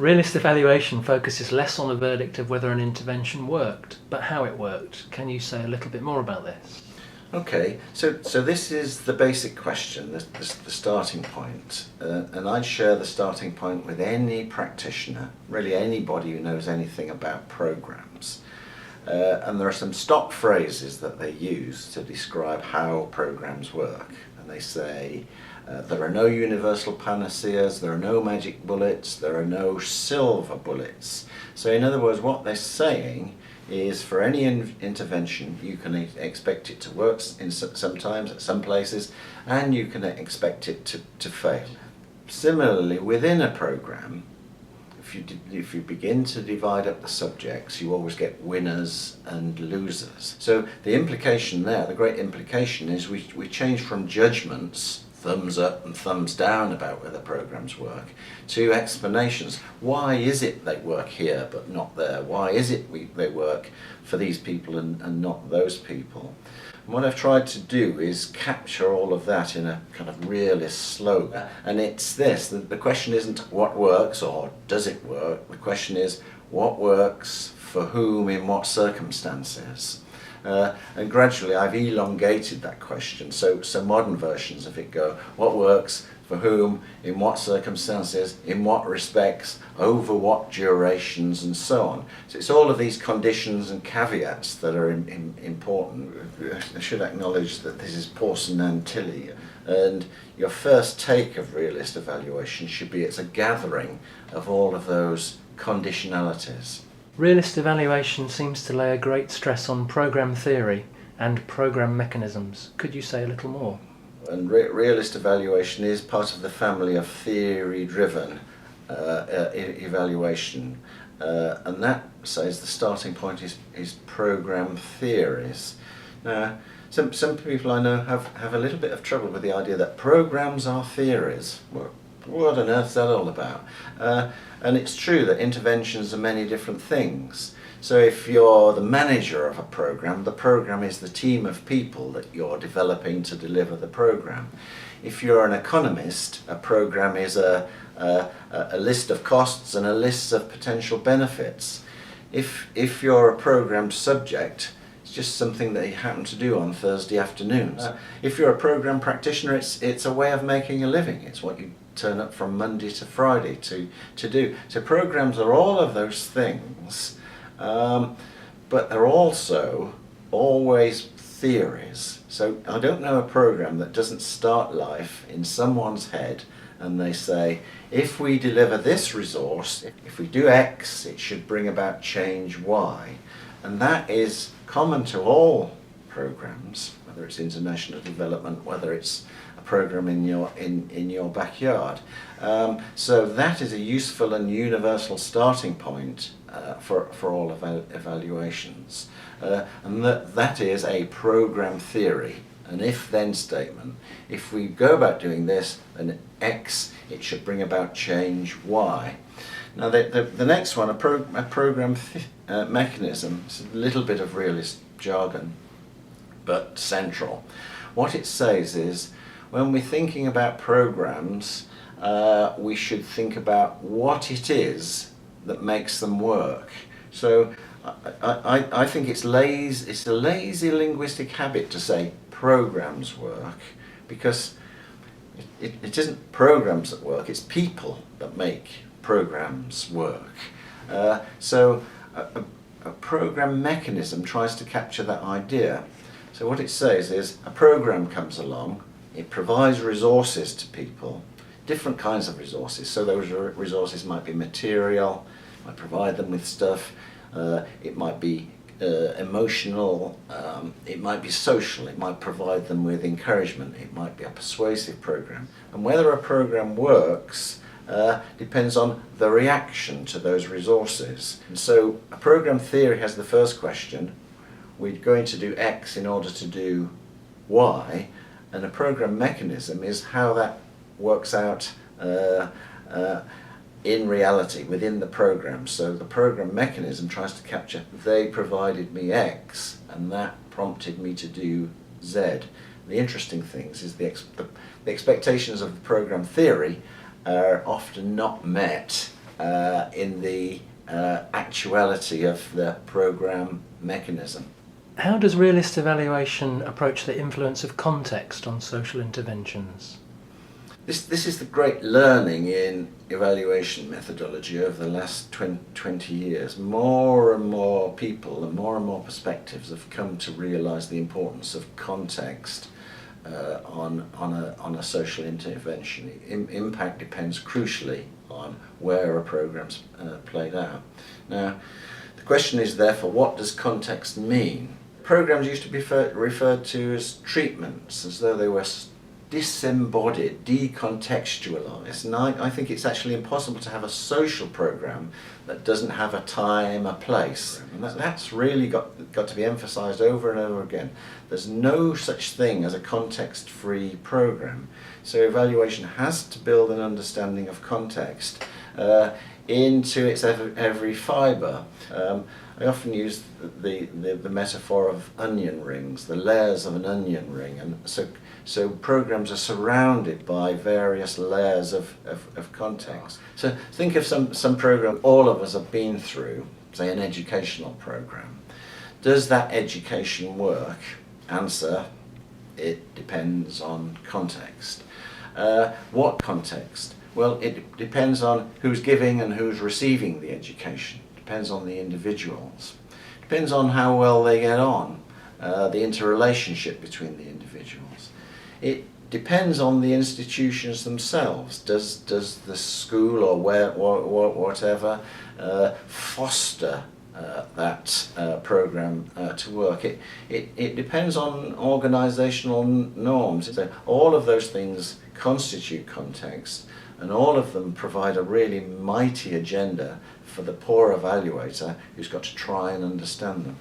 Realist evaluation focuses less on the verdict of whether an intervention worked, but how it worked. Can you say a little bit more about this? Okay, so this is the basic question, the starting point, and I'd share the starting point with any practitioner, really anybody who knows anything about programs. And there are some stock phrases that they use to describe how programs work, and they say there are no universal panaceas, there are no magic bullets, there are no silver bullets. So in other words, what they're saying is for any intervention you can expect it to work sometimes at some places, and you can expect it to fail. Similarly, within a program, if you begin to divide up the subjects, you always get winners and losers. So the implication there, the great implication, is we change from judgments, thumbs up and thumbs down about whether programs work, to explanations. Why is it they work here but not there? Why is it they work for these people and not those people? And what I've tried to do is capture all of that in a kind of realist slogan. And it's this, the question isn't what works or does it work, the question is what works for whom in what circumstances. And gradually I've elongated that question, so modern versions of it go, what works for whom, in what circumstances, in what respects, over what durations, and so on. So it's all of these conditions and caveats that are important. I should acknowledge that this is Pawson and Tilley, and your first take of realist evaluation should be it's a gathering of all of those conditionalities. Realist evaluation seems to lay a great stress on program theory and program mechanisms. Could you say a little more? And realist evaluation is part of the family of theory-driven evaluation, and that says the starting point is program theories. Now, some people I know have a little bit of trouble with the idea that programs are theories. What on earth is that all about? And it's true that interventions are many different things. So if you're the manager of a program, the program is the team of people that you're developing to deliver the program. If you're an economist, a program is a list of costs and a list of potential benefits. If you're a program subject, it's just something that you happen to do on Thursday afternoons. If you're a program practitioner, it's a way of making a living. It's what you turn up from Monday to Friday to do. So programs are all of those things, but they're also always theories. So I don't know a program that doesn't start life in someone's head and they say, if we deliver this resource, if we do X, it should bring about change Y. And that is common to all programs, whether it's international development, whether it's a program in your backyard. So that is a useful and universal starting point for all evaluations. And that is a program theory, an if-then statement. If we go about doing this, then X, it should bring about change Y. Now the next one, a program mechanism, it's a little bit of realist jargon, but central. What it says is, when we're thinking about programs, we should think about what it is that makes them work. So I think it's a lazy linguistic habit to say programs work, because it isn't programs that work, it's people that make programs work. So a program mechanism tries to capture that idea. So what it says is, a program comes along, it provides resources to people, different kinds of resources. So those resources might be material, might provide them with stuff, it might be emotional, it might be social, it might provide them with encouragement, it might be a persuasive program. And whether a program works depends on the reaction to those resources. And so a program theory has the first question, we're going to do X in order to do Y, and a program mechanism is how that works out in reality within the program. So the program mechanism tries to capture, they provided me X and that prompted me to do Z. The interesting things is the expectations of the program theory are often not met in the actuality of the program mechanism. How does realist evaluation approach the influence of context on social interventions? This is the great learning in evaluation methodology over the last 20 years. More and more people and more perspectives have come to realise the importance of context on a social intervention. Impact depends crucially on where a program's played out. Now, the question is therefore, what does context mean? Programs used to be referred to as treatments, as though they were disembodied, decontextualized, and I think it's actually impossible to have a social program that doesn't have a time, a place, and that's really got to be emphasized over and over again. There's no such thing as a context-free program, so evaluation has to build an understanding of context into its every fibre. I often use the metaphor of onion rings, the layers of an onion ring, and so programs are surrounded by various layers of context. So think of some program all of us have been through, say an educational program. Does that education work? Answer, it depends on context. What context? Well, it depends on who's giving and who's receiving the education. Depends on the individuals. Depends on how well they get on, the interrelationship between the individuals. It depends on the institutions themselves. Does the school or whatever foster that program to work? It depends on organisational norms. So all of those things constitute context, and all of them provide a really mighty agenda for the poor evaluator who's got to try and understand them.